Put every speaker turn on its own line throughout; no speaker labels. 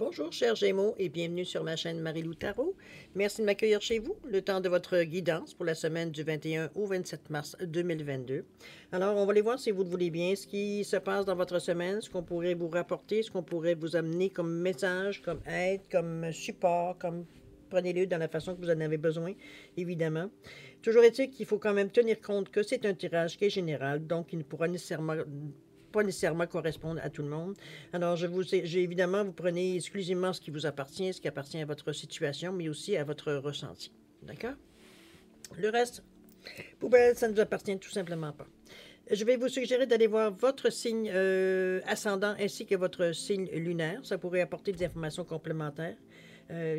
Bonjour chers Gémeaux et bienvenue sur ma chaîne Marie-Lou Tarot. Merci de m'accueillir chez vous, le temps de votre guidance pour la semaine du 21 au 27 mars 2022. Alors on va aller voir si vous le voulez bien, ce qui se passe dans votre semaine, ce qu'on pourrait vous rapporter, ce qu'on pourrait vous amener comme message, comme aide, comme support, comme prenez-le dans la façon que vous en avez besoin, évidemment. Toujours est-il qu'il faut quand même tenir compte que c'est un tirage qui est général, donc il ne pourra nécessairement pas nécessairement correspondre à tout le monde. Alors, évidemment, vous prenez exclusivement ce qui vous appartient, ce qui appartient à votre situation, mais aussi à votre ressenti. D'accord? Le reste, poubelle, ça ne vous appartient tout simplement pas. Je vais vous suggérer d'aller voir votre signe ascendant ainsi que votre signe lunaire. Ça pourrait apporter des informations complémentaires.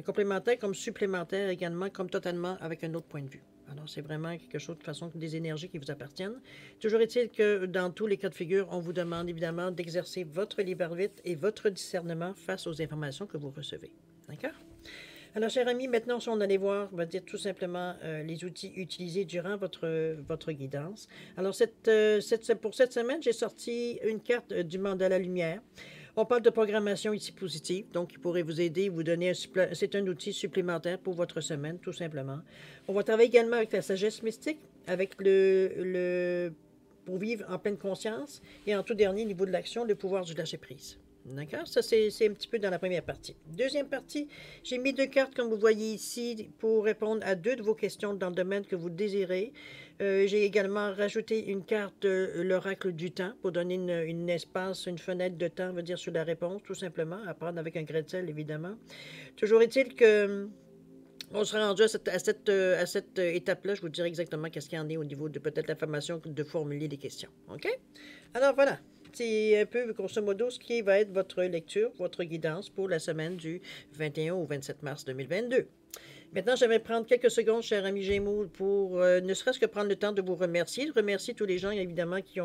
Complémentaires comme supplémentaires également, comme totalement avec un autre point de vue. Alors, c'est vraiment quelque chose de façon des énergies qui vous appartiennent. Toujours est-il que dans tous les cas de figure, on vous demande évidemment d'exercer votre libre arbitre et votre discernement face aux informations que vous recevez. D'accord? Alors, chers amis, maintenant, si on allait voir, on va dire tout simplement les outils utilisés durant votre guidance. Alors, pour cette semaine, j'ai sorti une carte du mandala lumière. On parle de programmation ici positive, donc il pourrait vous aider, vous donner c'est un outil supplémentaire pour votre semaine, tout simplement. On va travailler également avec la sagesse mystique, avec pour vivre en pleine conscience, et en tout dernier niveau de l'action, le pouvoir du lâcher-prise. D'accord? Ça, c'est un petit peu dans la première partie. Deuxième partie, j'ai mis deux cartes, comme vous voyez ici, pour répondre à deux de vos questions dans le domaine que vous désirez. J'ai également rajouté une carte de l'oracle du temps pour donner une espace, une fenêtre de temps, on va dire, sur la réponse, tout simplement, à prendre avec un grain de sel, évidemment. Toujours est-il que on sera rendu à cette étape-là. Je vous dirai exactement qu'est-ce qu'il y en est au niveau de peut-être la formation de formuler des questions. OK? Alors voilà. C'est un peu, grosso modo, ce qui va être votre lecture, votre guidance pour la semaine du 21 au 27 mars 2022. Maintenant, j'aimerais prendre quelques secondes, chers amis Gémeaux, pour ne serait-ce que prendre le temps de vous remercier. De remercier tous les gens, évidemment, qui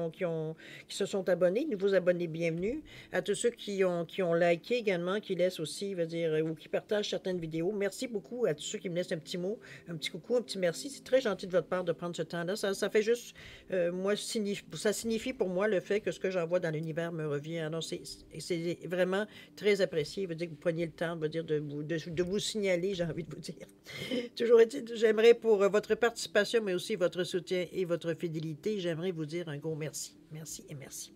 se sont abonnés, nouveaux abonnés, bienvenue. À tous ceux qui ont liké également, qui laissent aussi, veut dire, ou qui partagent certaines vidéos. Merci beaucoup à tous ceux qui me laissent un petit mot, un petit coucou, un petit merci. C'est très gentil de votre part de prendre ce temps-là. Ça fait juste, ça signifie pour moi le fait que ce que j'envoie dans l'univers me revient. Alors, c'est vraiment très apprécié. Veut dire que vous preniez le temps, veut dire, de vous signaler, j'ai envie de vous dire. Toujours est-il, j'aimerais pour votre participation, mais aussi votre soutien et votre fidélité, j'aimerais vous dire un gros merci. Merci et merci.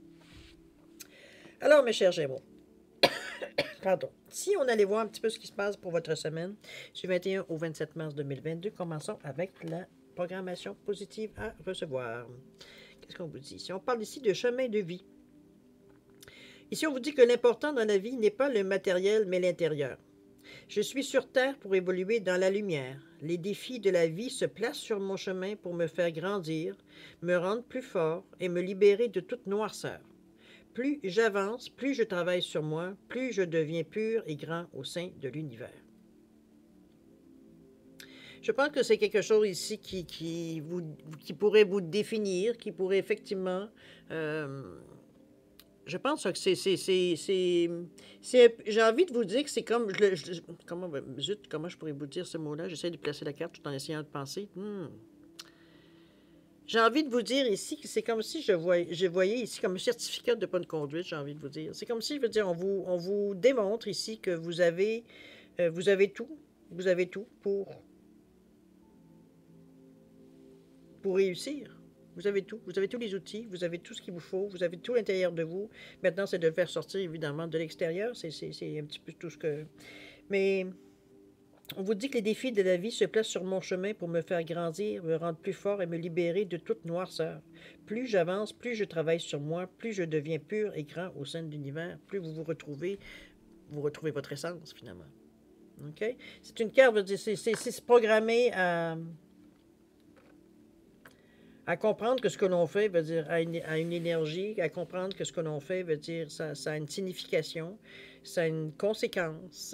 Alors, mes chers Gémeaux, pardon. Si on allait voir un petit peu ce qui se passe pour votre semaine, du 21 au 27 mars 2022, commençons avec la programmation positive à recevoir. Qu'est-ce qu'on vous dit? Si on parle ici de chemin de vie, ici on vous dit que l'important dans la vie n'est pas le matériel, mais l'intérieur. Je suis sur Terre pour évoluer dans la lumière. Les défis de la vie se placent sur mon chemin pour me faire grandir, me rendre plus fort et me libérer de toute noirceur. Plus j'avance, plus je travaille sur moi, plus je deviens pur et grand au sein de l'univers. Je pense que c'est quelque chose ici qui pourrait vous définir, qui pourrait effectivement... je pense que j'ai envie de vous dire que c'est comme... comment je pourrais vous dire ce mot-là? J'essaie de placer la carte tout en essayant de penser. J'ai envie de vous dire ici que c'est comme si je voyais ici comme un certificat de bonne conduite, j'ai envie de vous dire. C'est comme si, je veux dire, on vous démontre ici que vous avez tout. Vous avez tout pour réussir. Vous avez tout. Vous avez tous les outils. Vous avez tout ce qu'il vous faut. Vous avez tout l'intérieur de vous. Maintenant, c'est de le faire sortir, évidemment, de l'extérieur. C'est un petit peu tout ce que... Mais on vous dit que les défis de la vie se placent sur mon chemin pour me faire grandir, me rendre plus fort et me libérer de toute noirceur. Plus j'avance, plus je travaille sur moi, plus je deviens pur et grand au sein de l'univers, plus vous retrouvez votre essence, finalement. OK? C'est une carte, c'est se programmer à comprendre que ce que l'on fait veut dire a une énergie, à comprendre que ce que l'on fait veut dire ça a une signification, ça a une conséquence,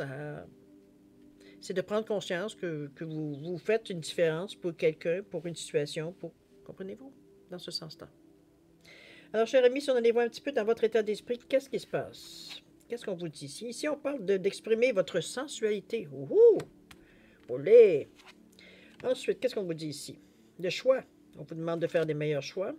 c'est de prendre conscience que vous faites une différence pour quelqu'un, pour une situation, comprenez-vous, dans ce sens-là. Alors, chers amis, si on allait voir un petit peu dans votre état d'esprit, qu'est-ce qui se passe? Qu'est-ce qu'on vous dit ici? Ici, on parle d'exprimer votre sensualité. Ouhou! Olé! Ensuite, qu'est-ce qu'on vous dit ici? Le choix. On vous demande de faire des meilleurs choix.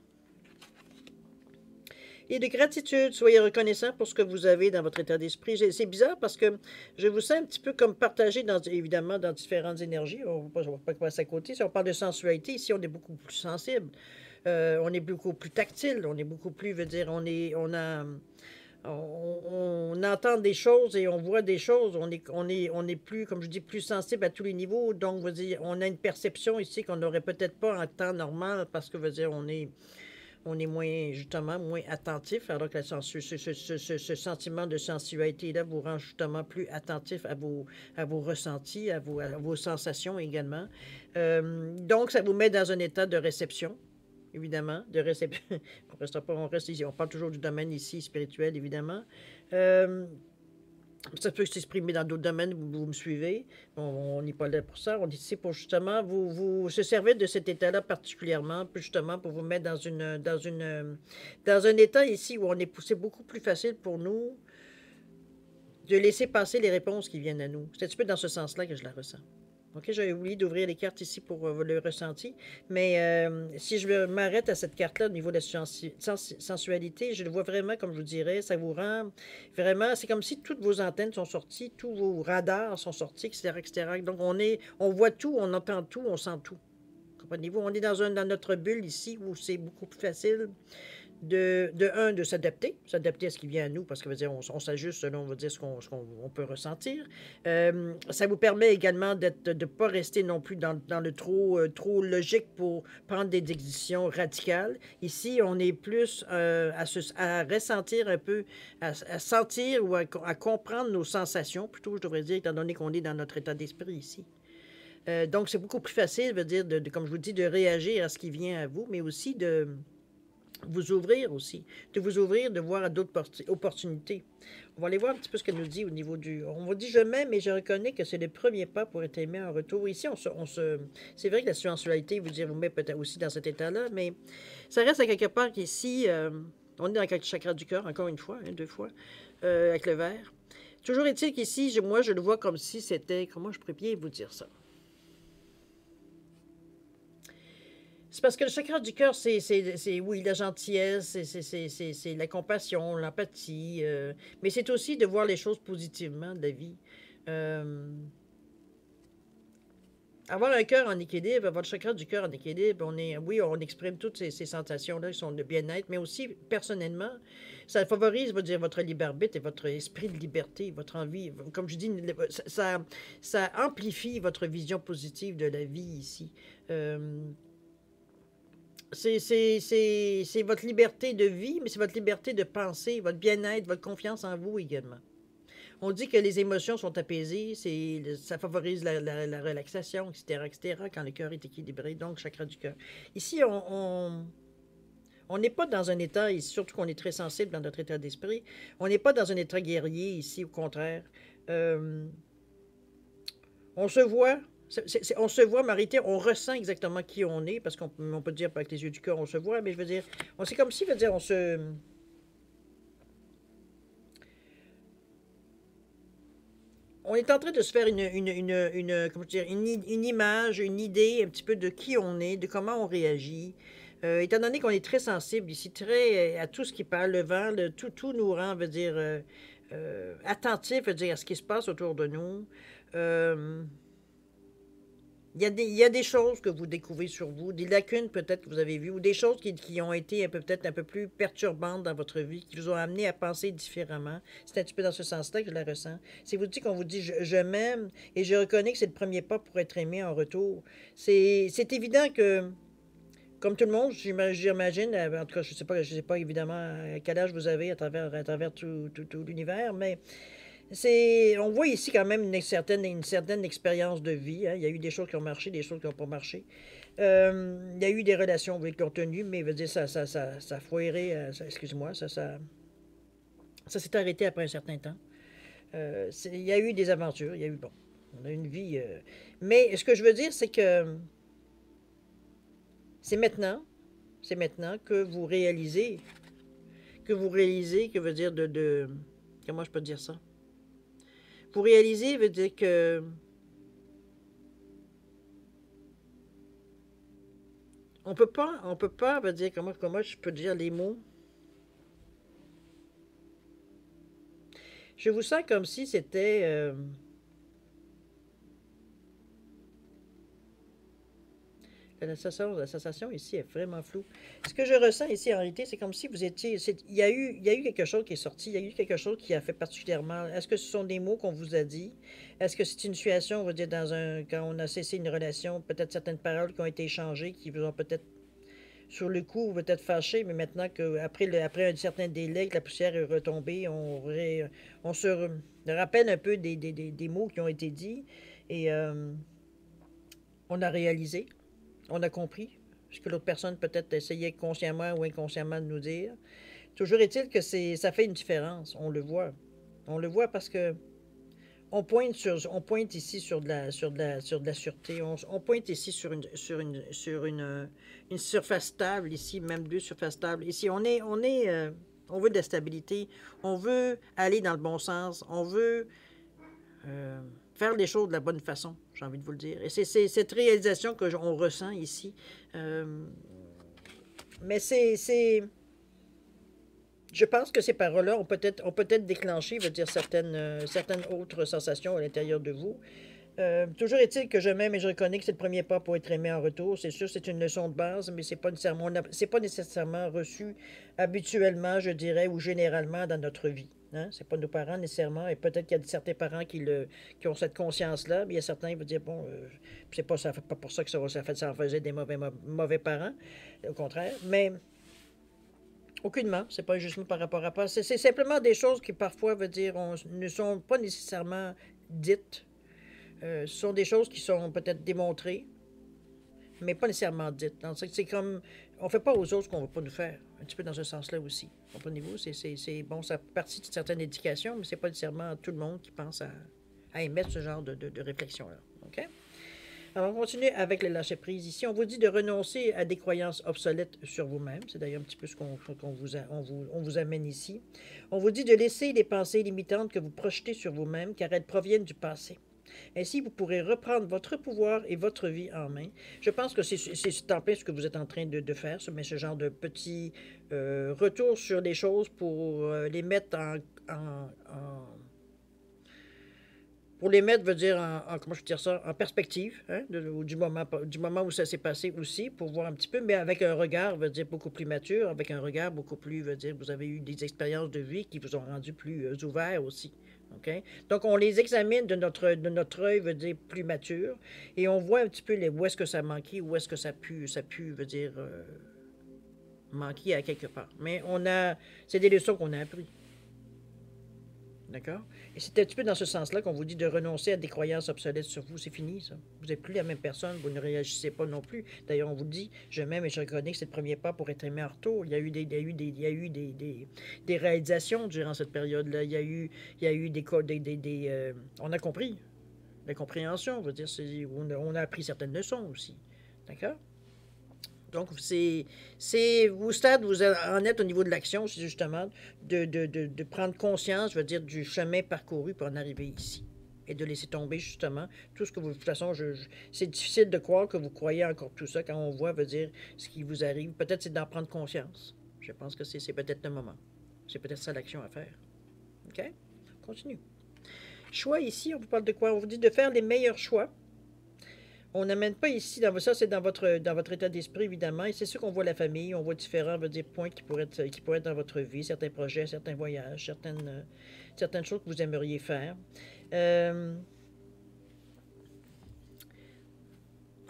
Et de gratitude, soyez reconnaissant pour ce que vous avez dans votre état d'esprit. C'est bizarre parce que je vous sens un petit peu comme partagé, évidemment, dans différentes énergies. On va pas passer à côté. Si on parle de sensualité, ici, on est beaucoup plus sensible. On est beaucoup plus tactile. On est beaucoup plus, veut dire, on entend des choses et on voit des choses. On est plus, comme je dis, plus sensible à tous les niveaux. Donc, veut dire, on a une perception ici qu'on n'aurait peut-être pas en temps normal parce que, veut dire, on est moins, justement, moins attentif, alors que ce sentiment de sensualité-là vous rend justement plus attentif à vos ressentis, à vos sensations également. Donc, ça vous met dans un état de réception, évidemment, de réception. On reste ici, on parle toujours du domaine ici spirituel, évidemment. Euh, Ça peut s'exprimer dans d'autres domaines, vous me suivez. On n'est pas là pour ça. On est ici pour justement vous se servir de cet état-là particulièrement, justement pour vous mettre dans un état ici où on est poussé beaucoup plus facile pour nous de laisser passer les réponses qui viennent à nous. C'est un petit peu dans ce sens-là que je la ressens. OK, j'avais oublié d'ouvrir les cartes ici pour le ressenti. Mais si je m'arrête à cette carte-là au niveau de la sensualité, je le vois vraiment, comme je vous dirais, ça vous rend vraiment, c'est comme si toutes vos antennes sont sorties, tous vos radars sont sortis, etc., etc. Donc on voit tout, on entend tout, on sent tout. Comprenez-vous? On est dans notre bulle ici où c'est beaucoup plus facile de s'adapter à ce qui vient à nous, parce que veut dire, on s'ajuste selon veut dire, ce qu'on peut ressentir. Ça vous permet également de ne pas rester non plus dans le trop logique pour prendre des décisions radicales. Ici, on est plus à ressentir un peu, à sentir ou à comprendre nos sensations, plutôt, je devrais dire, étant donné qu'on est dans notre état d'esprit ici. Donc, c'est beaucoup plus facile, veut dire, comme je vous dis, de réagir à ce qui vient à vous, mais aussi de vous ouvrir aussi, de vous ouvrir, de voir à d'autres opportunités. On va aller voir un petit peu ce qu'elle nous dit au niveau du... On va dire je m'aime, mais je reconnais que c'est le premier pas pour être aimé en retour. Ici, c'est vrai que la sensualité, vous met peut-être aussi dans cet état-là, mais ça reste à quelque part qu'ici, on est dans le chakra du cœur, encore une fois, hein, deux fois, avec le verre. Toujours est-il qu'ici, moi, je le vois comme si c'était... Comment je pourrais bien vous dire ça? C'est parce que le chakra du cœur, oui, la gentillesse, c'est la compassion, l'empathie, mais c'est aussi de voir les choses positivement de la vie. Euh, Avoir un cœur en équilibre, avoir le chakra du cœur en équilibre, oui, on exprime toutes ces sensations-là qui sont de bien-être, mais aussi, personnellement, ça favorise, dire, votre libre arbitre et votre esprit de liberté, votre envie. Comme je dis, ça amplifie votre vision positive de la vie ici. Euh, c'est votre liberté de vie, mais c'est votre liberté de penser, votre bien-être, votre confiance en vous également. On dit que les émotions sont apaisées, ça favorise la relaxation, etc., etc., quand le cœur est équilibré, donc chakra du cœur. Ici, on n'est pas dans un état, et surtout qu'on est très sensible dans notre état d'esprit, on n'est pas dans un état guerrier ici, au contraire. Euh, on se voit, on se voit, Marité, on ressent exactement qui on est, parce qu'on peut dire avec les yeux du cœur, on se voit, mais je veux dire, c'est comme si, on est en train de se faire comment dire, une image, une idée un petit peu de qui on est, de comment on réagit. Étant donné qu'on est très sensible ici, très à tout ce qui parle, le vent, tout nous rend, attentif, à ce qui se passe autour de nous. Euh, il y a des choses que vous découvrez sur vous, des lacunes peut-être que vous avez vues, ou des choses qui ont été peut-être un peu plus perturbantes dans votre vie, qui vous ont amené à penser différemment. C'est un petit peu dans ce sens-là que je la ressens. Si vous dites qu'on vous dit je m'aime et je reconnais que c'est le premier pas pour être aimé en retour, c'est évident que, comme tout le monde, j'imagine, en tout cas, je sais pas évidemment à quel âge vous avez à travers tout l'univers, mais on voit ici quand même une certaine expérience de vie, hein. Il y a eu des choses qui ont marché, des choses qui n'ont pas marché. Il y a eu des relations qui ont tenu, mais veut dire, ça a foiré, excuse-moi, ça s'est arrêté après un certain temps. Il y a eu des aventures, il y a eu, bon, on a une vie. Mais ce que je veux dire, c'est que c'est maintenant, c'est maintenant que vous réalisez, que veut dire comment je peux dire ça? Vous réalisez, veut dire que on peut pas, veut dire, comment je peux dire les mots? Je vous sens comme si c'était... la sensation ici est vraiment floue. Ce que je ressens ici, en réalité, c'est comme si vous étiez... il y a eu quelque chose qui est sorti, il y a eu quelque chose qui a fait particulièrement... Est-ce que ce sont des mots qu'on vous a dit? Est-ce que c'est une situation, on va dire, quand on a cessé une relation, peut-être certaines paroles qui ont été échangées, qui vous ont peut-être, sur le coup, peut-être fâché, mais maintenant après un certain délai, que la poussière est retombée, on se rappelle un peu des mots qui ont été dits et on a réalisé. On a compris ce que l'autre personne peut-être essayait consciemment ou inconsciemment de nous dire. Toujours est-il que ça fait une différence. On le voit. On le voit parce que on pointe ici sur de la sûreté. On pointe ici une surface stable, ici, même deux surfaces stables. Ici, on veut de la stabilité. On veut aller dans le bon sens. On veut faire les choses de la bonne façon, j'ai envie de vous le dire. Et c'est cette réalisation que on ressent ici. Mais je pense que ces paroles-là ont peut-être déclenché, veut dire, certaines autres sensations à l'intérieur de vous. Toujours est-il que je m'aime et je reconnais que c'est le premier pas pour être aimé en retour. C'est sûr, c'est une leçon de base, mais c'est pas nécessairement reçu habituellement, je dirais, ou généralement dans notre vie. Hein? C'est pas nos parents nécessairement, et peut-être qu'il y a certains parents qui ont cette conscience-là, mais il y a certains qui vont dire, bon, c'est pas, ça fait pas pour ça que ça en faisait des mauvais parents, au contraire, mais aucunement, c'est pas un jugement par rapport à ça. C'est simplement des choses qui parfois, veut dire, ne sont pas nécessairement dites. Ce sont des choses qui sont peut-être démontrées, mais pas nécessairement dites. C'est comme, on fait pas aux autres ce qu'on ne va pas nous faire. Un petit peu dans ce sens-là aussi. Comprenez-vous? Bon, ça fait partie d'une certaine éducation, mais c'est pas nécessairement tout le monde qui pense à émettre ce genre de réflexion-là. OK? Alors, on continue avec le lâcher-prise. Ici, on vous dit de renoncer à des croyances obsolètes sur vous-même. C'est d'ailleurs un petit peu ce qu'on on vous amène ici. On vous dit de laisser les pensées limitantes que vous projetez sur vous-même, car elles proviennent du passé. Ainsi, vous pourrez reprendre votre pouvoir et votre vie en main. Je pense que c'est en plein ce que vous êtes en train de faire, mais ce genre de petit retour sur les choses pour les mettre pour les mettre, veut dire, comment je veux dire ça, en perspective, hein, du moment où ça s'est passé aussi, pour voir un petit peu, mais avec un regard, veut dire, beaucoup plus mature, avec un regard beaucoup plus, veut dire, vous avez eu des expériences de vie qui vous ont rendu plus ouverts aussi. OK? Donc, on les examine de notre œil, veut dire, plus mature, et on voit un petit peu où est-ce que ça manquait, où est-ce que ça pu veut dire, manquer à quelque part. Mais c'est des leçons qu'on a apprises. D'accord? Et c'est un petit peu dans ce sens-là qu'on vous dit de renoncer à des croyances obsolètes sur vous. C'est fini, ça. Vous n'êtes plus la même personne, vous ne réagissez pas non plus. D'ailleurs, on vous dit, je m'aime et je reconnais que c'est le premier pas pour être aimé en retour. Il y a eu des réalisations durant cette période-là. Il y a eu on a compris. La compréhension, veut dire, on a appris certaines leçons aussi. D'accord? Donc, au stade où vous en êtes au niveau de l'action, c'est justement de prendre conscience, je veux dire, du chemin parcouru pour en arriver ici. Et de laisser tomber, justement, tout ce que vous... De toute façon, c'est difficile de croire que vous croyez encore tout ça quand on voit, veut dire, ce qui vous arrive. Peut-être c'est d'en prendre conscience. Je pense que c'est peut-être le moment. C'est peut-être ça l'action à faire. OK? Continue. Choix ici, on vous parle de quoi? On vous dit de faire les meilleurs choix. On n'amène pas ici, ça c'est dans votre état d'esprit évidemment, et c'est sûr qu'on voit la famille, on voit différents points qui pourraient être dans votre vie, certains projets, certains voyages, certaines choses que vous aimeriez faire. Euh,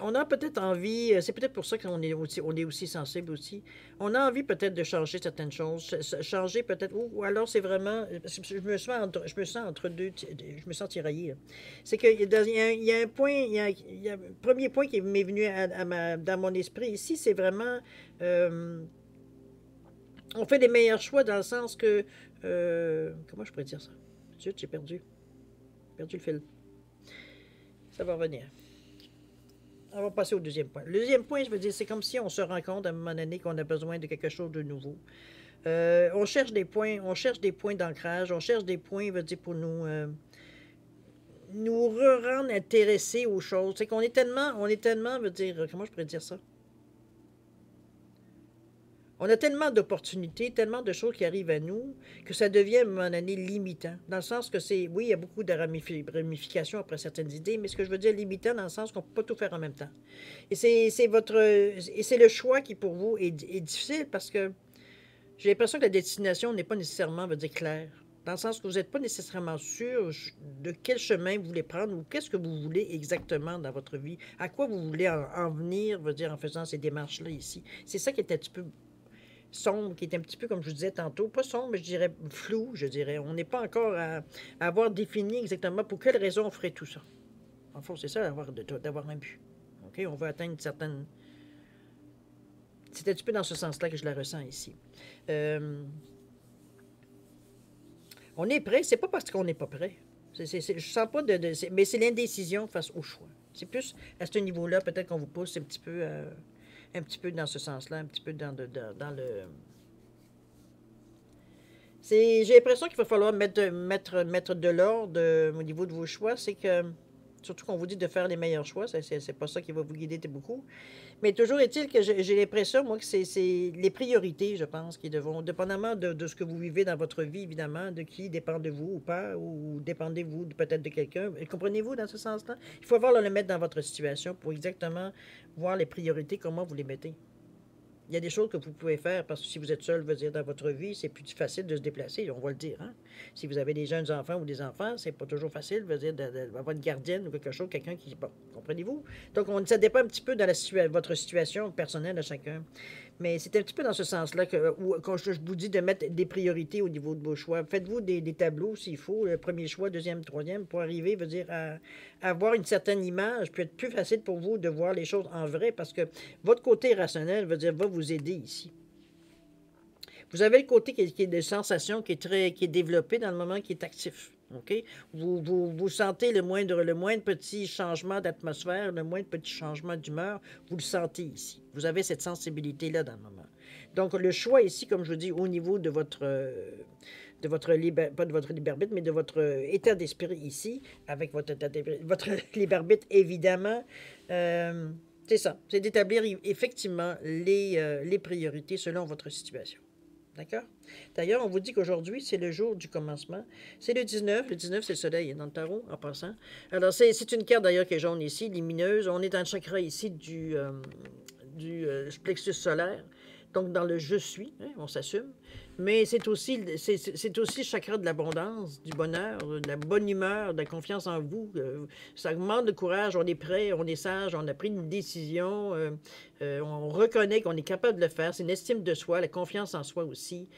on a peut-être envie, c'est peut-être pour ça qu'on est aussi sensible aussi. On a envie peut-être de changer certaines choses, changer peut-être, ou alors c'est vraiment, parce que je me sens entre deux, je me sens tiraillé. C'est qu'il y a un point, il y a un premier point qui m'est venu dans mon esprit ici, c'est vraiment, euh, on fait des meilleurs choix dans le sens que, comment je pourrais dire ça? Zut, j'ai perdu le fil. Ça va revenir. On va passer au deuxième point. Le deuxième point, je veux dire, c'est comme si on se rend compte à un moment donné qu'on a besoin de quelque chose de nouveau. On cherche des points d'ancrage, on cherche des points, je veux dire, pour nous rendre intéressés aux choses. C'est qu'on est tellement, je veux dire, comment je pourrais dire ça? On a tellement d'opportunités, tellement de choses qui arrivent à nous, que ça devient à un moment donné limitant. Dans le sens que c'est, oui, il y a beaucoup de ramifications après certaines idées, mais ce que je veux dire limitant dans le sens qu'on ne peut pas tout faire en même temps. Et c'est le choix qui pour vous est difficile parce que j'ai l'impression que la destination n'est pas nécessairement, veut dire, claire. Dans le sens que vous n'êtes pas nécessairement sûr de quel chemin vous voulez prendre ou qu'est-ce que vous voulez exactement dans votre vie. À quoi vous voulez en venir, veut dire, en faisant ces démarches-là ici. C'est ça qui est un petit peu sombre, qui est un petit peu, comme je vous disais tantôt, pas sombre, mais je dirais flou, je dirais. On n'est pas encore à avoir défini exactement pour quelle raison on ferait tout ça. En fond, c'est ça, d'avoir un but. OK? On veut atteindre une certaine... C'est un petit peu dans ce sens-là que je la ressens ici. On est prêt, c'est pas parce qu'on n'est pas prêt. Je sens pas mais c'est l'indécision face au choix. C'est plus à ce niveau-là, peut-être qu'on vous pousse un petit peu dans ce sens-là, un petit peu dans le... J'ai l'impression qu'il va falloir mettre de l'ordre au niveau de vos choix. C'est que, surtout qu'on vous dit de faire les meilleurs choix, c'est pas ça qui va vous guider beaucoup. Mais toujours est-il que j'ai l'impression, moi, que c'est les priorités, je pense, qui devront, dépendamment de ce que vous vivez dans votre vie, évidemment, de qui dépend de vous ou pas, ou dépendez-vous peut-être de quelqu'un. Comprenez-vous dans ce sens-là? Il faut avoir le mettre dans votre situation pour exactement voir les priorités, comment vous les mettez. Il y a des choses que vous pouvez faire parce que si vous êtes seul, veut dire, dans votre vie, c'est plus facile de se déplacer, on va le dire. Hein? Si vous avez des jeunes enfants ou des enfants, c'est pas toujours facile, veut dire, d'avoir une gardienne ou quelque chose, quelqu'un qui... Bon, comprenez-vous? Donc, ça dépend un petit peu de votre situation personnelle à chacun. Mais c'est un petit peu dans ce sens-là que quand je vous dis de mettre des priorités au niveau de vos choix. Faites-vous des tableaux s'il faut, le premier choix, deuxième, troisième, pour arriver, veut dire, à avoir une certaine image, puis être plus facile pour vous de voir les choses en vrai, parce que votre côté rationnel, veut dire, va vous aider ici. Vous avez le côté qui est de sensation, qui est développé dans le moment, qui est actif. OK? Vous sentez le moindre petit changement d'atmosphère, le moindre petit changement d'humeur, vous le sentez ici. Vous avez cette sensibilité-là dans le moment. Donc, le choix ici, comme je vous dis, au niveau de votre pas de votre libre arbitre, mais de votre état d'esprit ici, avec votre libre arbitre, évidemment, c'est ça. C'est d'établir effectivement les priorités selon votre situation. D'accord? D'ailleurs, on vous dit qu'aujourd'hui, c'est le jour du commencement. C'est le 19. Le 19, c'est le soleil dans le tarot, en passant. Alors, c'est une carte d'ailleurs qui est jaune ici, lumineuse. On est dans le chakra ici du plexus solaire. Donc, dans le je suis, hein, on s'assume. Mais c'est aussi le chakra de l'abondance, du bonheur, de la bonne humeur, de la confiance en vous. Ça augmente le courage, on est prêt, on est sage, on a pris une décision, on reconnaît qu'on est capable de le faire. C'est une estime de soi, la confiance en soi aussi.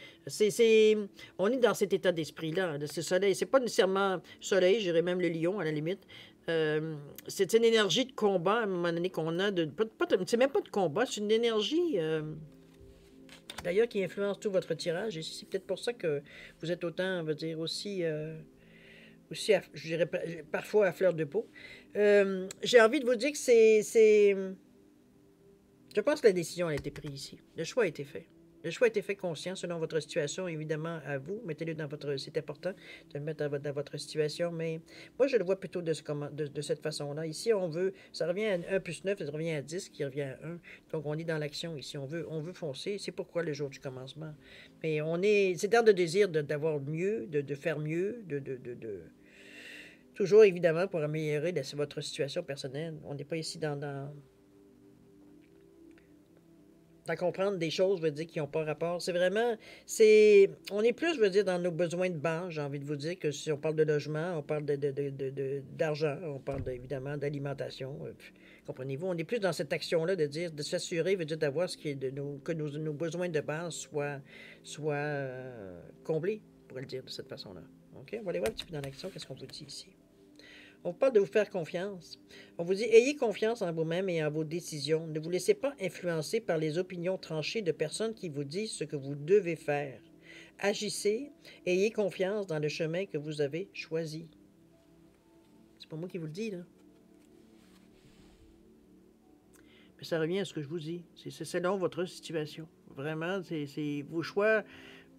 On est dans cet état d'esprit-là, de ce soleil. C'est pas nécessairement soleil, je dirais même le lion à la limite. C'est une énergie de combat à un moment donné qu'on a. C'est même pas de combat, c'est une énergie... d'ailleurs, qui influence tout votre tirage. Et c'est peut-être pour ça que vous êtes autant, on va dire, aussi je dirais, parfois à fleur de peau. J'ai envie de vous dire que je pense que la décision a été prise ici. Le choix a été fait. Le choix a été fait conscient selon votre situation, évidemment, à vous. Mettez-le dans votre... C'est important de le mettre dans votre situation, mais moi, je le vois plutôt de cette façon-là. Ici, on veut... Ça revient à 1 plus 9, ça revient à 10, qui revient à 1. Donc, on est dans l'action ici. On veut foncer. C'est pourquoi le jour du commencement. Mais c'est dans le désir d'avoir mieux, de faire mieux, toujours, évidemment, pour améliorer votre situation personnelle. On n'est pas ici dans comprendre des choses, veut dire, qui n'ont pas rapport. C'est vraiment, on est plus, je veux dire, dans nos besoins de base, j'ai envie de vous dire, que si on parle de logement, on parle d'argent, on parle évidemment d'alimentation. Comprenez-vous? On est plus dans cette action-là de dire, de s'assurer, veut dire, d'avoir ce qui est que nos besoins de base soient comblés, on pourrait le dire de cette façon-là. OK? On va aller voir un petit peu dans l'action, qu'est-ce qu'on vous dit ici. On parle de vous faire confiance. On vous dit, ayez confiance en vous-même et en vos décisions. Ne vous laissez pas influencer par les opinions tranchées de personnes qui vous disent ce que vous devez faire. Agissez, ayez confiance dans le chemin que vous avez choisi. C'est pas moi qui vous le dis, là. Mais ça revient à ce que je vous dis. C'est selon votre situation. Vraiment, c'est vos choix...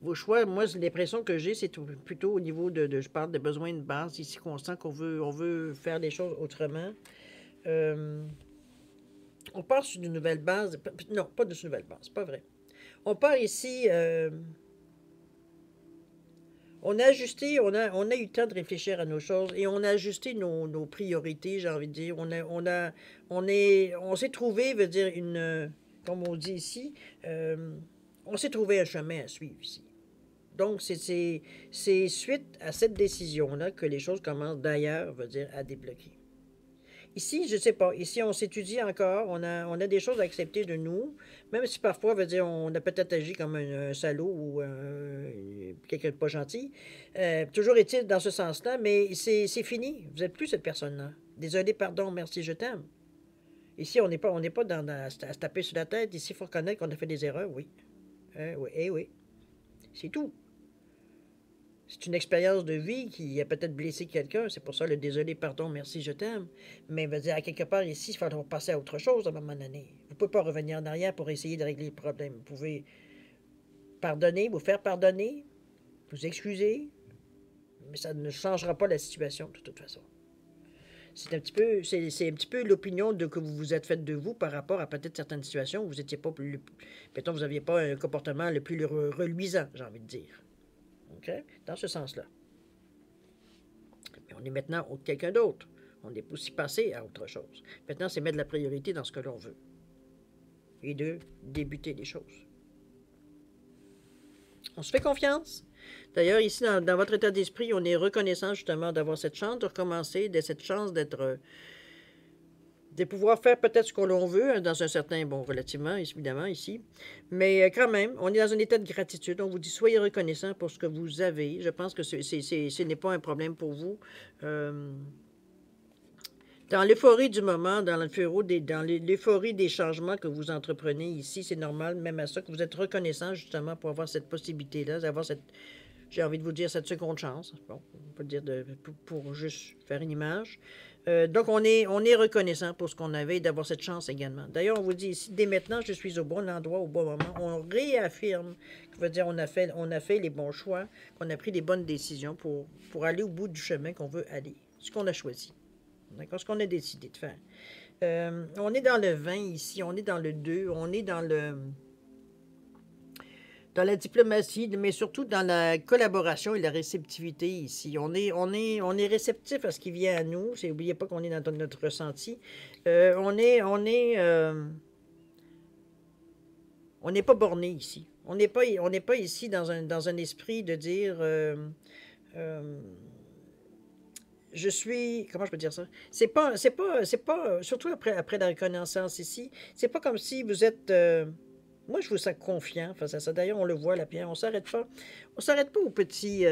Vos choix, moi, l'impression que j'ai, c'est plutôt au niveau je parle de besoins de base, ici, constant, on veut faire les choses autrement. On part sur une nouvelle base. Non, pas de nouvelle base, c'est pas vrai. On part ici, on a ajusté, on a eu le temps de réfléchir à nos choses et on a ajusté nos priorités, j'ai envie de dire. On s'est trouvé, veut dire, comme on dit ici, euh, on s'est trouvé un chemin à suivre ici. Donc, c'est suite à cette décision-là que les choses commencent d'ailleurs, veut dire, à débloquer. Ici, je ne sais pas. Ici, on s'étudie encore. On a des choses à accepter de nous. Même si parfois, veut dire, on a peut-être agi comme un salaud ou quelqu'un de pas gentil. Toujours est-il dans ce sens-là, mais c'est fini. Vous n'êtes plus cette personne-là. Désolé, pardon, merci, je t'aime. Ici, on n'est pas à se taper sur la tête. Ici, il faut reconnaître qu'on a fait des erreurs, oui. Oui, eh oui. C'est tout. C'est une expérience de vie qui a peut-être blessé quelqu'un. C'est pour ça le désolé, pardon, merci, je t'aime. Mais veut dire, à quelque part ici, il faudra passer à autre chose à un moment donné. Vous ne pouvez pas revenir en arrière pour essayer de régler le problème. Vous pouvez pardonner, vous faire pardonner, vous excuser, mais ça ne changera pas la situation de toute façon. C'est un petit peu l'opinion que vous vous êtes faite de vous par rapport à peut-être certaines situations où vous n'étiez pas plus, mettons, vous n'aviez pas un comportement le plus reluisant, j'ai envie de dire. OK? Dans ce sens-là. Mais on est maintenant quelqu'un d'autre. On est aussi passé à autre chose. Maintenant, c'est mettre de la priorité dans ce que l'on veut. Et de débuter les choses. On se fait confiance. D'ailleurs, ici, dans votre état d'esprit, on est reconnaissant justement d'avoir cette chance de recommencer, de cette chance d'être... de pouvoir faire peut-être ce que l'on veut, dans un certain, bon, relativement, évidemment, ici. Mais quand même, on est dans un état de gratitude. On vous dit, soyez reconnaissant pour ce que vous avez. Je pense que ce n'est pas un problème pour vous. Dans l'euphorie du moment, dans l'euphorie des changements que vous entreprenez ici, c'est normal, même à ça, que vous êtes reconnaissant justement pour avoir cette possibilité-là, d'avoir cette, j'ai envie de vous dire, cette seconde chance. Bon, on peut dire pour juste faire une image. Donc, on est reconnaissant pour ce qu'on avait et d'avoir cette chance également. D'ailleurs, on vous dit ici, dès maintenant, je suis au bon endroit, au bon moment. On réaffirme, ça veut dire on a fait les bons choix, qu'on a pris les bonnes décisions pour aller au bout du chemin qu'on veut aller, ce qu'on a choisi. D'accord? Ce qu'on a décidé de faire. On est dans le 20 ici, on est dans le 2, on est dans la diplomatie, mais surtout dans la collaboration et la réceptivité ici. On est réceptif à ce qui vient à nous. N'oubliez pas qu'on est dans notre ressenti. On n'est pas borné ici. On n'est pas ici dans un esprit de dire je suis, comment je peux dire ça? C'est pas, surtout après la reconnaissance ici, c'est pas comme si vous êtes, moi je vous sens confiant face à ça. D'ailleurs, on le voit, la pierre, on s'arrête pas au petit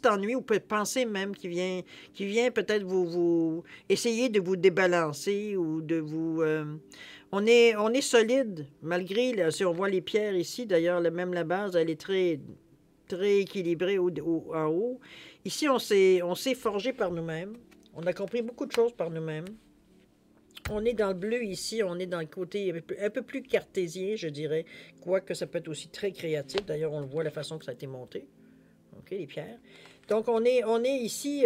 ennui ou pensée même qui vient peut-être vous essayer de vous débalancer ou de vous, on est solide, malgré, si on voit les pierres ici, d'ailleurs, même la base, elle est très, très équilibrée en haut. Ici, on s'est forgé par nous-mêmes. On a compris beaucoup de choses par nous-mêmes. On est dans le bleu ici, on est dans le côté un peu plus cartésien, je dirais, quoique ça peut être aussi très créatif. D'ailleurs, on le voit la façon que ça a été monté. OK, les pierres. Donc, on est ici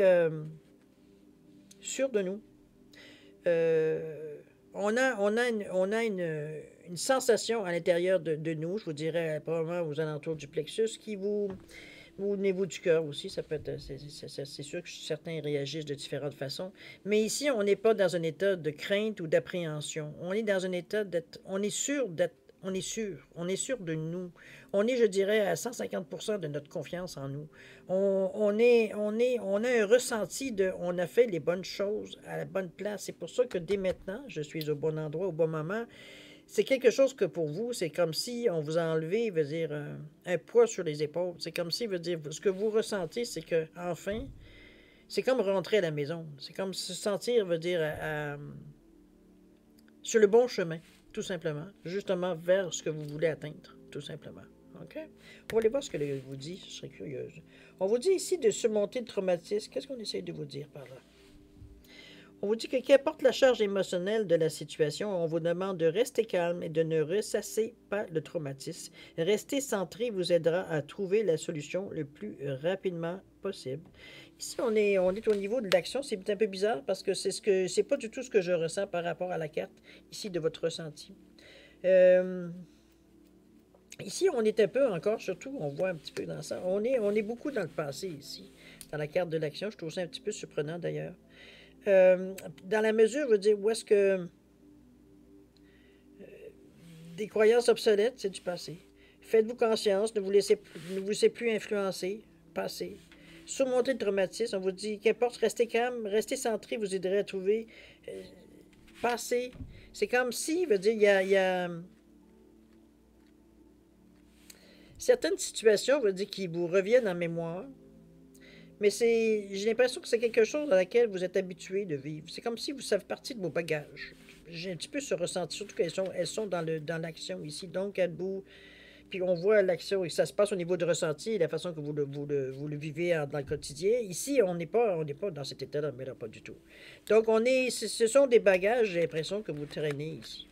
sûr de nous. On a une sensation à l'intérieur de nous, je vous dirais probablement aux alentours du plexus, qui vous au niveau du cœur aussi, ça peut être, c'est sûr que certains réagissent de différentes façons. Mais ici, on n'est pas dans un état de crainte ou d'appréhension. On est dans un état on est sûr de nous. On est, je dirais, à 150% de notre confiance en nous. On a un ressenti on a fait les bonnes choses à la bonne place. C'est pour ça que dès maintenant, je suis au bon endroit, au bon moment. C'est quelque chose que pour vous, c'est comme si on vous a enlevé, veut dire, un poids sur les épaules. C'est comme si, veut dire, ce que vous ressentez, c'est que enfin, c'est comme rentrer à la maison. C'est comme se sentir, veut dire, sur le bon chemin, tout simplement. Justement vers ce que vous voulez atteindre, tout simplement. OK? On va aller voir ce que vous dit, je serais curieuse. On vous dit ici de surmonter le traumatisme. Qu'est-ce qu'on essaie de vous dire par là? On vous dit que qu'importe la charge émotionnelle de la situation, on vous demande de rester calme et de ne ressasser pas le traumatisme. Rester centré vous aidera à trouver la solution le plus rapidement possible. Ici, on est au niveau de l'action. C'est un peu bizarre parce que c'est pas du tout ce que je ressens par rapport à la carte ici de votre ressenti. Ici, on est un peu encore, surtout, on voit un petit peu dans ça, on est beaucoup dans le passé ici, dans la carte de l'action. Je trouve ça un petit peu surprenant d'ailleurs. Dans la mesure, je veux dire, où est-ce que des croyances obsolètes, c'est du passé. Faites-vous conscience, ne vous laissez plus influencer, passé. Surmonter le traumatisme, on vous dit, qu'importe, restez calme, restez centré, vous aiderez à trouver euh, passé. C'est comme si, veut dire, il y a certaines situations, veut dire, qui vous reviennent en mémoire, mais j'ai l'impression que c'est quelque chose à laquelle vous êtes habitué de vivre. C'est comme si ça fait partie de vos bagages. J'ai un petit peu ce ressenti, surtout qu'elles sont dans l'action ici. Donc, êtes-vous. Puis on voit l'action et ça se passe au niveau du ressenti et la façon que vous le vivez dans le quotidien. Ici, on n'est pas dans cet état-là, mais là, pas du tout. Donc, ce sont des bagages, j'ai l'impression, que vous traînez ici.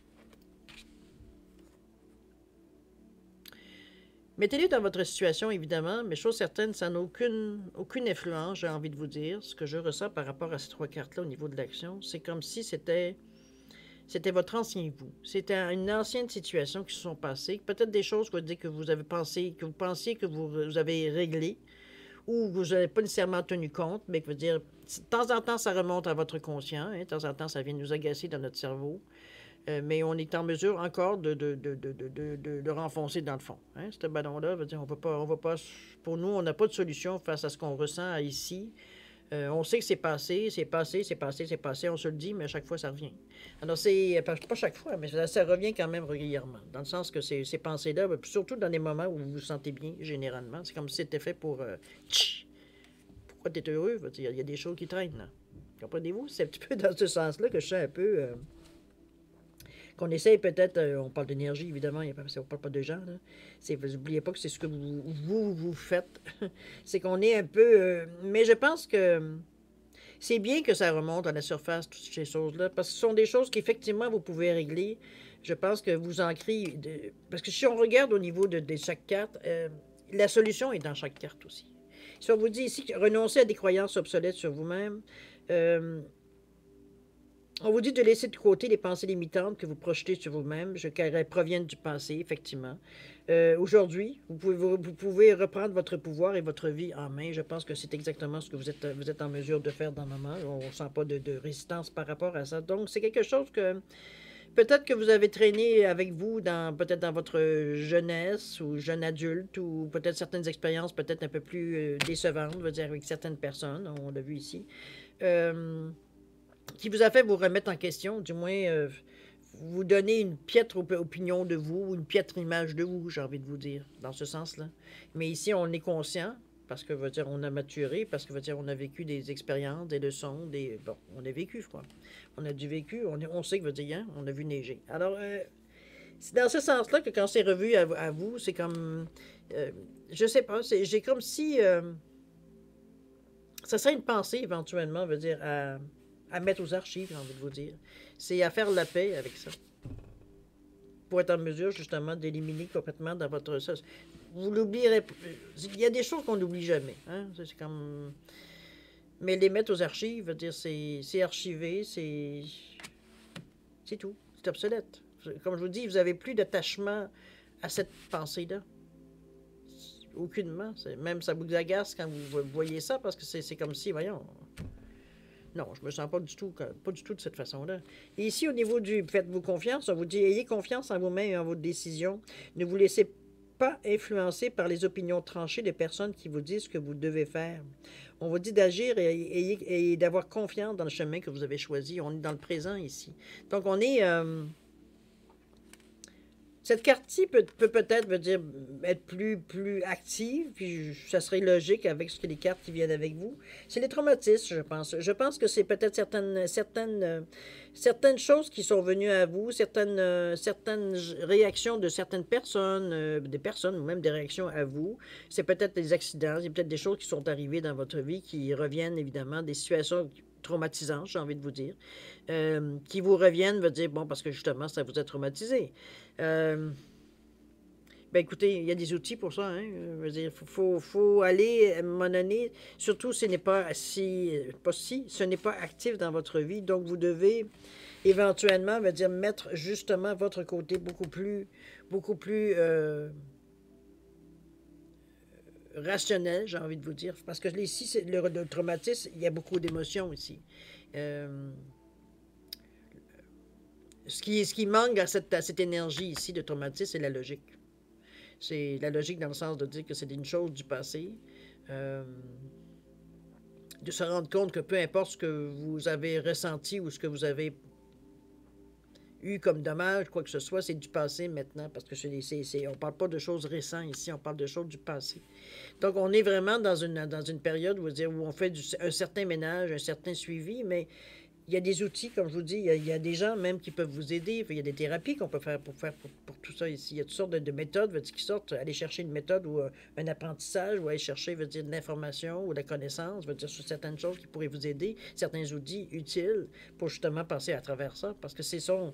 Mettez-les dans votre situation, évidemment, mais chose certaine, ça n'a aucune influence, j'ai envie de vous dire. Ce que je ressens par rapport à ces trois cartes-là au niveau de l'action, c'est comme si c'était votre ancien vous. C'était une ancienne situation qui se sont passées. Peut-être des choses que vous avez pensé, que vous pensiez que vous avez réglées ou que vous n'avez pas nécessairement tenu compte, mais que veut dire, de temps en temps, ça remonte à votre conscient. Hein, de temps en temps, ça vient nous agacer dans notre cerveau. Mais on est en mesure encore de renfoncer dans le fond. Hein, ce ballon-là, veut dire, on va pas, pour nous, on n'a pas de solution face à ce qu'on ressent ici. On sait que c'est passé, c'est passé, c'est passé, c'est passé, on se le dit, mais à chaque fois, ça revient. Alors, pas chaque fois, mais ça revient quand même régulièrement. Dans le sens que ces pensées-là, surtout dans des moments où vous vous sentez bien, généralement, c'est comme si c'était fait pour... pourquoi tu es heureux? Il y a des choses qui traînent, là. Comprenez-vous? C'est un petit peu dans ce sens-là que je suis un peu... qu'on essaye peut-être, on parle d'énergie, évidemment, on ne parle pas de gens, là. Vous n'oubliez pas que c'est ce que vous faites. C'est qu'on est un peu... mais je pense que c'est bien que ça remonte à la surface, toutes ces choses-là, parce que ce sont des choses qu'effectivement, vous pouvez régler. Je pense que vous ancrez... parce que si on regarde au niveau de chaque carte, la solution est dans chaque carte aussi. Si on vous dit ici, renoncer à des croyances obsolètes sur vous-même, on vous dit de laisser de côté les pensées limitantes que vous projetez sur vous-même, car elles proviennent du passé, effectivement. Aujourd'hui, vous pouvez reprendre votre pouvoir et votre vie en main. Je pense que c'est exactement ce que vous êtes en mesure de faire dans le moment. On ne sent pas de résistance par rapport à ça. Donc, c'est quelque chose que peut-être que vous avez traîné avec vous peut-être dans votre jeunesse ou jeune adulte ou peut-être certaines expériences peut-être un peu plus décevantes, on va dire, avec certaines personnes. On l'a vu ici. Qui vous a fait vous remettre en question, du moins vous donner une piètre opinion de vous, une piètre image de vous, j'ai envie de vous dire, dans ce sens-là. Mais ici, on est conscient, parce que veut dire on a maturé, parce que veut dire on a vécu des expériences, des leçons, bon, on a vécu, quoi. On a du vécu, on sait que veut dire, hein, on a vu neiger. Alors, c'est dans ce sens-là que quand c'est revu à vous, c'est comme, je sais pas, j'ai comme si, ça serait une pensée éventuellement, veut dire, à mettre aux archives, j'ai envie de vous dire. C'est à faire la paix avec ça. Pour être en mesure, justement, d'éliminer complètement dans votre... Ça, vous l'oublierez... Il y a des choses qu'on n'oublie jamais. Hein? C'est comme... Mais les mettre aux archives, veut dire, c'est archivé, c'est tout. C'est obsolète. Comme je vous dis, vous n'avez plus d'attachement à cette pensée-là. Aucunement. Même ça vous agace quand vous voyez ça, parce que c'est comme si, voyons... Non, je me sens pas du tout de cette façon-là. Et ici, au niveau du faites-vous confiance, on vous dit ayez confiance en vous-même et en vos décisions. Ne vous laissez pas influencer par les opinions tranchées des personnes qui vous disent ce que vous devez faire. On vous dit d'agir et d'avoir confiance dans le chemin que vous avez choisi. On est dans le présent ici. Donc, on est... cette carte-ci peut-être veut dire être plus active, puis ça serait logique avec ce que les cartes qui viennent avec vous. C'est les traumatismes, je pense. Je pense que c'est peut-être certaines choses qui sont venues à vous, certaines réactions de certaines personnes, des personnes ou même des réactions à vous. C'est peut-être des accidents, c'est peut-être des choses qui sont arrivées dans votre vie qui reviennent évidemment, des situations traumatisantes, j'ai envie de vous dire, qui vous reviennent, veut dire, bon, parce que justement, ça vous a traumatisé. Ben écoutez, il y a des outils pour ça. Hein? Je veux dire, faut aller à un moment donné, surtout ce n'est pas ce n'est pas actif dans votre vie, donc vous devez éventuellement, veut dire, mettre justement votre côté beaucoup plus rationnel, j'ai envie de vous dire. Parce que ici, le traumatisme, il y a beaucoup d'émotions ici. Euh, ce qui manque à cette énergie ici de traumatisme, c'est la logique. C'est la logique dans le sens de dire que c'est une chose du passé. Euh, de se rendre compte que peu importe ce que vous avez ressenti ou ce que vous avez eu comme dommage, quoi que ce soit, c'est du passé maintenant, parce que on ne parle pas de choses récentes ici, on parle de choses du passé. Donc, on est vraiment dans une période où on fait un certain ménage, un certain suivi, mais il y a des outils, comme je vous dis, il y a des gens même qui peuvent vous aider. Il y a des thérapies qu'on peut faire pour tout ça ici. Il y a toutes sortes de méthodes qui sortent. Aller chercher une méthode ou un apprentissage ou aller chercher de l'information ou de la connaissance sur certaines choses qui pourraient vous aider, certains outils utiles pour justement passer à travers ça. Parce que ce sont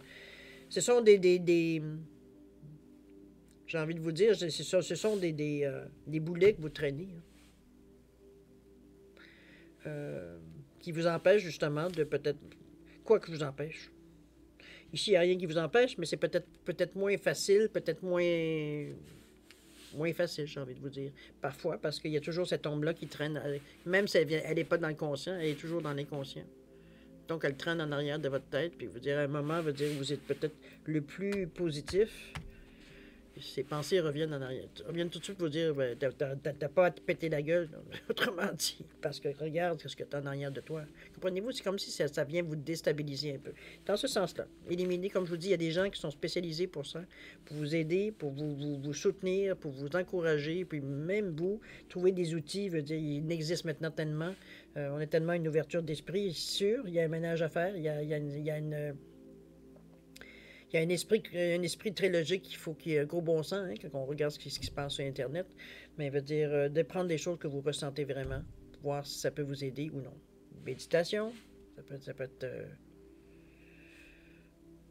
j'ai envie de vous dire, ce sont des boulets que vous traînez. Qui vous empêchent justement de peut-être... Quoi que vous empêche. Ici, il n'y a rien qui vous empêche, mais c'est peut-être moins facile, peut-être moins facile, j'ai envie de vous dire. Parfois, parce qu'il y a toujours cette ombre-là qui traîne, même si elle n'est pas dans le conscient, elle est toujours dans l'inconscient. Donc, elle traîne en arrière de votre tête, puis vous dire à un moment, vous êtes peut-être le plus positif. Ces pensées reviennent en arrière. Reviennent tout de suite vous dire, ben, t'as pas à te péter la gueule, autrement dit, parce que regarde ce que tu as en arrière de toi. Comprenez-vous, c'est comme si ça vient vous déstabiliser un peu. Dans ce sens-là, éliminer, comme je vous dis, il y a des gens qui sont spécialisés pour ça, pour vous aider, pour vous soutenir, pour vous encourager, puis même vous, trouver des outils, veut dire, il existe maintenant tellement, on a tellement une ouverture d'esprit, sûr, il y a un ménage à faire, il y a un esprit très logique qu'il y ait un gros bon sens quand on regarde ce qui se passe sur Internet. Mais veut dire de prendre des choses que vous ressentez vraiment, pour voir si ça peut vous aider ou non. Méditation, ça peut être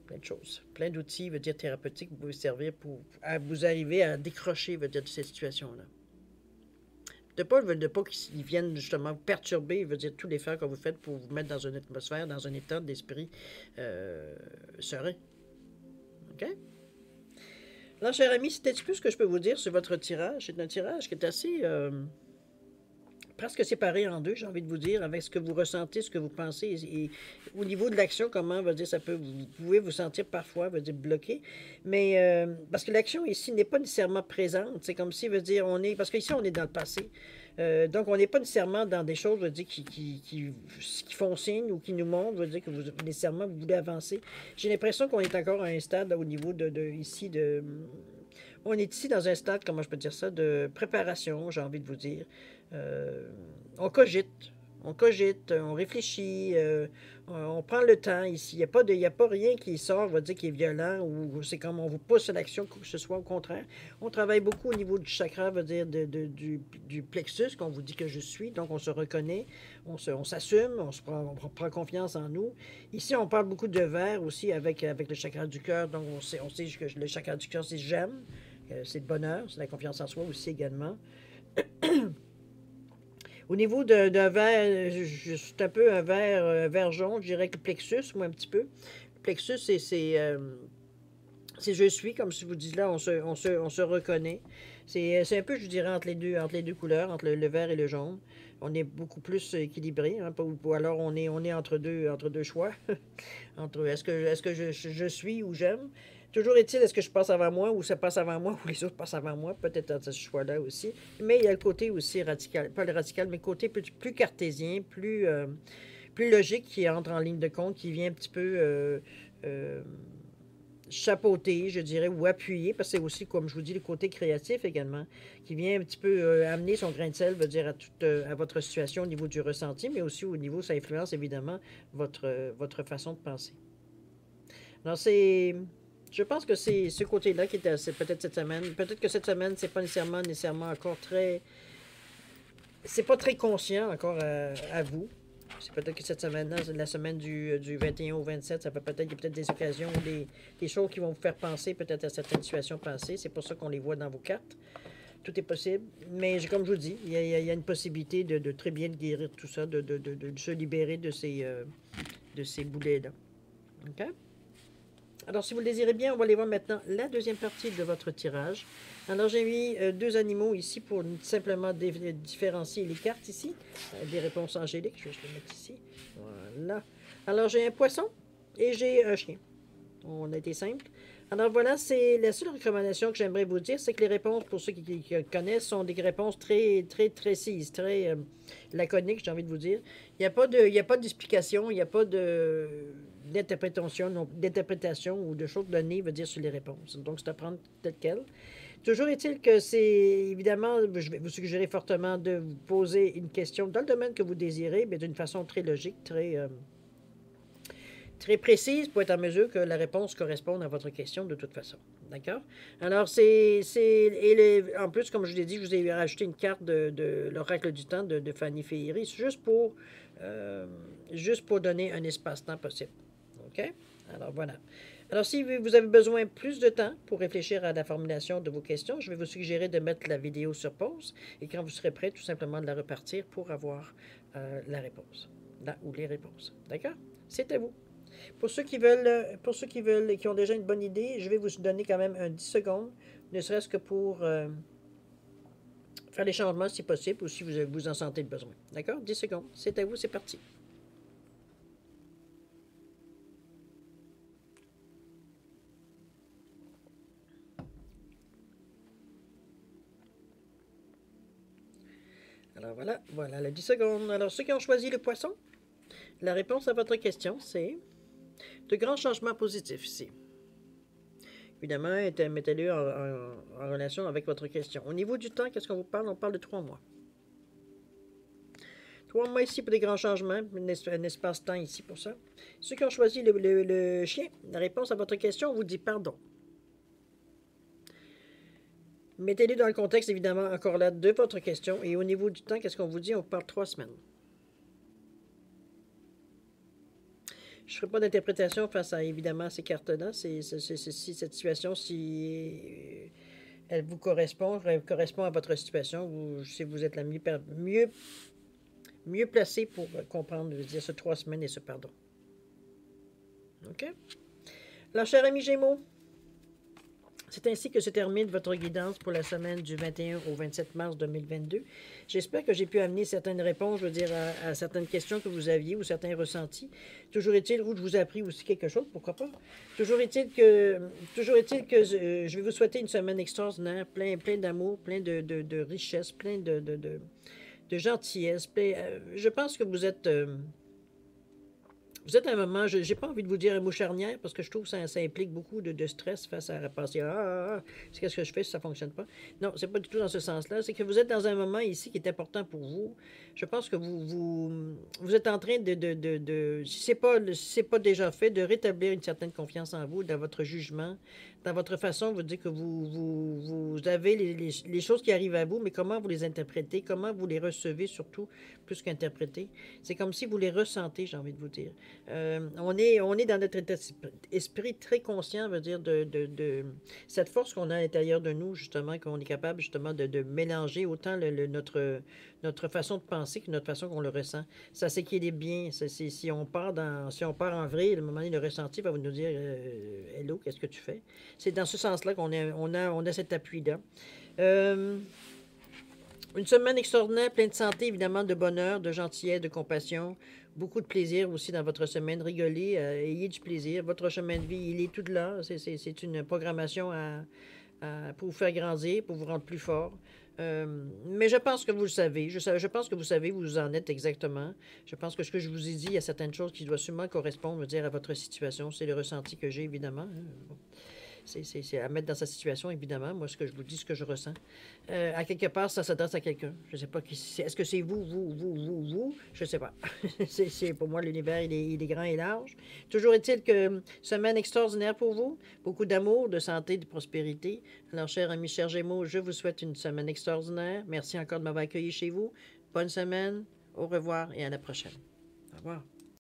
plein de choses. Plein d'outils, veut dire thérapeutiques, vous pouvez servir pour vous arriver à décrocher, veut dire, de cette situation-là. De pas qu'ils viennent justement perturber, veut dire, tous les efforts que vous faites pour vous mettre dans une atmosphère, dans un état d'esprit serein. OK? Alors, cher ami, c'était tout ce que je peux vous dire sur votre tirage. C'est un tirage qui est assez presque séparé en deux, j'ai envie de vous dire, avec ce que vous ressentez, ce que vous pensez. Et au niveau de l'action, comment va dire, vous pouvez vous sentir parfois, veut dire, bloqué. Mais parce que l'action ici n'est pas nécessairement présente. C'est comme si, veut dire, parce qu'ici, on est dans le passé. Donc, on n'est pas nécessairement dans des choses, veut dire, qui font signe ou qui nous montrent, veut dire que nécessairement vous voulez avancer. J'ai l'impression qu'on est encore à un stade au niveau on est ici dans un stade, comment je peux dire ça, de préparation, j'ai envie de vous dire. On cogite, on réfléchit, on prend le temps ici. Il n'y a pas rien qui sort, on va dire, qui est violent ou c'est comme on vous pousse à l'action, que ce soit au contraire. On travaille beaucoup au niveau du chakra, va dire, du plexus, qu'on vous dit que je suis. Donc, on se reconnaît, on s'assume, on prend confiance en nous. Ici, on parle beaucoup de verre aussi avec le chakra du cœur. Donc, on sait que le chakra du cœur, c'est j'aime, c'est le bonheur, c'est la confiance en soi aussi également. Au niveau d'un verre, c'est un peu un verre jaune, je dirais que le plexus, moi un petit peu. Le plexus, c'est je suis, comme si vous dites là, on se reconnaît. C'est un peu, je dirais, entre les deux couleurs, entre le vert et le jaune. On est beaucoup plus équilibré, hein, ou alors on est entre deux choix. Entre est-ce que je suis ou j'aime. Toujours est-il, est-ce que je passe avant moi ou ça passe avant moi ou les autres passent avant moi? Peut-être dans ce choix-là aussi. Mais il y a le côté aussi radical, pas le radical, mais le côté plus cartésien, plus logique qui entre en ligne de compte, qui vient un petit peu chapeauter, je dirais, ou appuyer, parce que c'est aussi, comme je vous dis, le côté créatif également, qui vient un petit peu amener son grain de sel, veut dire, à votre situation au niveau du ressenti, mais aussi au niveau, ça influence évidemment votre façon de penser. Alors, je pense que c'est ce côté-là qui était peut-être cette semaine. Peut-être que cette semaine, c'est pas nécessairement encore très... C'est pas très conscient encore à vous. C'est peut-être que cette semaine-là, la semaine du 21 au 27, ça peut peut-être, il y a peut-être des occasions, des choses qui vont vous faire penser peut-être à certaines situations passées. C'est pour ça qu'on les voit dans vos cartes. Tout est possible. Mais comme je vous dis, il y a une possibilité de très bien guérir tout ça, de se libérer de ces boulets-là. OK? Alors, si vous le désirez bien, on va aller voir maintenant la deuxième partie de votre tirage. Alors, j'ai mis deux animaux ici pour simplement différencier les cartes ici. Des réponses angéliques, je vais juste les mettre ici. Voilà. Alors, j'ai un poisson et j'ai un chien. On a été simple. Alors voilà, c'est la seule recommandation que j'aimerais vous dire, c'est que les réponses, pour ceux qui connaissent, sont des réponses très, très précises, très laconiques, j'ai envie de vous dire. Il n'y a pas d'explication, il n'y a pas d'interprétation ou de choses données, veut dire, sur les réponses. Donc, c'est à prendre tel quel. Toujours est-il que c'est, évidemment, je vais vous suggérer fortement de vous poser une question dans le domaine que vous désirez, mais d'une façon très logique, très précise pour être en mesure que la réponse corresponde à votre question de toute façon. D'accord? Alors, en plus, comme je l'ai dit, je vous ai rajouté une carte de l'Oracle du Temps de Fanny Féerie, juste pour donner un espace-temps possible. OK? Alors, voilà. Alors, si vous avez besoin plus de temps pour réfléchir à la formulation de vos questions, je vais vous suggérer de mettre la vidéo sur pause et quand vous serez prêt, tout simplement de la repartir pour avoir la réponse. Ou les réponses. D'accord? C'est à vous. Pour ceux qui veulent, qui ont déjà une bonne idée, je vais vous donner quand même un 10 secondes, ne serait-ce que pour faire les changements si possible ou si vous en sentez le besoin. D'accord? 10 secondes. C'est à vous, c'est parti. Alors voilà les 10 secondes. Alors ceux qui ont choisi le poisson, la réponse à votre question, c'est de grands changements positifs ici. Évidemment, mettez-le en relation avec votre question. Au niveau du temps, qu'est-ce qu'on vous parle? On parle de 3 mois. 3 mois ici pour des grands changements, un espace-temps ici pour ça. Ceux qui ont choisi le chien, la réponse à votre question, on vous dit pardon. Mettez-le dans le contexte, évidemment, encore là, de votre question. Et au niveau du temps, qu'est-ce qu'on vous dit? On parle 3 semaines. Je ne ferai pas d'interprétation face à, évidemment, ces cartes-là. Si cette situation, si elle vous correspond à votre situation, si vous êtes la mieux placé pour comprendre, je veux dire, ce 3 semaines et ce pardon. OK? Alors, cher ami Gémeaux, c'est ainsi que se termine votre guidance pour la semaine du 21 au 27 mars 2022. J'espère que j'ai pu amener certaines réponses, je veux dire, à certaines questions que vous aviez ou certains ressentis. Toujours est-il, ou je vous ai appris aussi quelque chose, pourquoi pas. Toujours est-il que je vais vous souhaiter une semaine extraordinaire, plein d'amour, plein de richesse, plein de gentillesse. Je pense que vous êtes à un moment, je n'ai pas envie de vous dire un mot charnière parce que je trouve que ça implique beaucoup de stress face à passer. Qu'est-ce que je fais si ça ne fonctionne pas? Non, c'est pas du tout dans ce sens-là. C'est que vous êtes dans un moment ici qui est important pour vous. Je pense que vous êtes en train si ce n'est pas déjà fait, de rétablir une certaine confiance en vous, dans votre jugement, dans votre façon, vous dire que vous avez les choses qui arrivent à vous, mais comment vous les interprétez, comment vous les recevez surtout, plus qu'interpréter. C'est comme si vous les ressentez, j'ai envie de vous dire. On est dans notre esprit très conscient, veut dire, de cette force qu'on a à l'intérieur de nous, justement, qu'on est capable, justement, de mélanger autant notre façon de penser que notre façon qu'on le ressent. Ça s'équilibre bien. Si on part en vrai, à un moment donné, le ressenti va nous dire Hello, qu'est-ce que tu fais? C'est dans ce sens-là qu'on a cet appui-là. Une semaine extraordinaire, pleine de santé, évidemment, de bonheur, de gentillesse, de compassion. Beaucoup de plaisir aussi dans votre semaine. Rigolez, ayez du plaisir. Votre chemin de vie, il est tout là. C'est une programmation pour vous faire grandir, pour vous rendre plus fort. Mais je pense que vous le savez. Je pense que vous savez où vous en êtes exactement. Je pense que ce que je vous ai dit, il y a certaines choses qui doivent sûrement correspondre, me dire, à votre situation. C'est le ressenti que j'ai, évidemment. Bon. C'est à mettre dans sa situation, évidemment. Moi, ce que je vous dis, ce que je ressens. À quelque part, ça s'adresse à quelqu'un. Je ne sais pas qui c'est. Est-ce que c'est vous? Je ne sais pas. Pour moi, l'univers, il est grand et large. Toujours est-il que semaine extraordinaire pour vous. Beaucoup d'amour, de santé, de prospérité. Alors, chers amis, chers Gémeaux, je vous souhaite une semaine extraordinaire. Merci encore de m'avoir accueilli chez vous. Bonne semaine. Au revoir et à la prochaine. Au revoir.